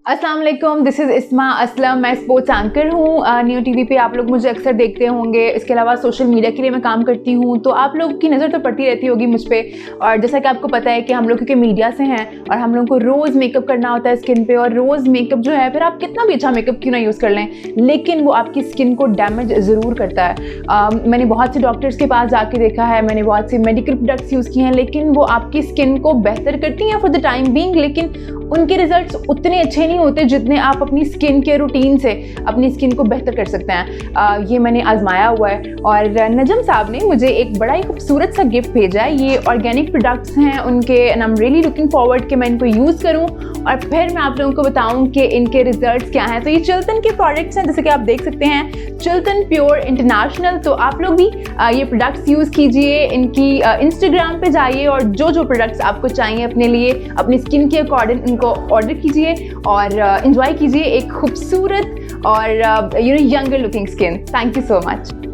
अस्सलाम वालेकुम, this is इस्मा असलम। मैं स्पोर्ट्स एंकर हूँ। न्यू टीवी पे आप लोग मुझे अक्सर देखते होंगे। इसके अलावा सोशल मीडिया के लिए मैं काम करती हूँ, तो आप लोगों की नज़र तो पड़ती रहती होगी मुझ पे। और जैसा कि आपको पता है कि हम लोग क्योंकि मीडिया से हैं और हम लोगों को रोज़ मेकअप करना होता है स्किन पे, और रोज़ मेकअप जो है, फिर आप कितना भी अच्छा मेकअप क्यों ना यूज़ कर लें, लेकिन वो आपकी स्किन को डैमेज ज़रूर करता है। मैंने बहुत से डॉक्टर्स के पास जाके देखा है, मैंने बहुत से मेडिकल प्रोडक्ट्स यूज़ किए हैं, लेकिन वो आपकी स्किन को बेहतर करती हैं फॉर द टाइम बीइंग, लेकिन उनके रिजल्ट्स उतने अच्छे नहीं होते जितने आप अपनी स्किन केयर रूटीन से अपनी स्किन को बेहतर कर सकते हैं। ये मैंने आजमाया हुआ है, और नजम साहब ने मुझे एक बड़ा ही खूबसूरत सा गिफ्ट भेजा है। ये ऑर्गेनिक प्रोडक्ट्स हैं उनके, and I am really looking forward कि मैं इनको यूज़ करूँ और फिर मैं आप लोगों को बताऊँ कि इनके रिजल्ट्स क्या हैं। तो ये चिल्तन के प्रोडक्ट्स हैं, जैसे कि आप देख सकते हैं, चिल्तन प्योर इंटरनेशनल। तो आप लोग भी ये प्रोडक्ट्स यूज़ कीजिए, इनकी इंस्टाग्राम पे जाइए और जो जो प्रोडक्ट्स आपको चाहिए अपने लिए, अपनी स्किन के अकॉर्डिंग इनको ऑर्डर कीजिए और एंजॉय कीजिए एक खूबसूरत और younger looking skin. Thank you so much.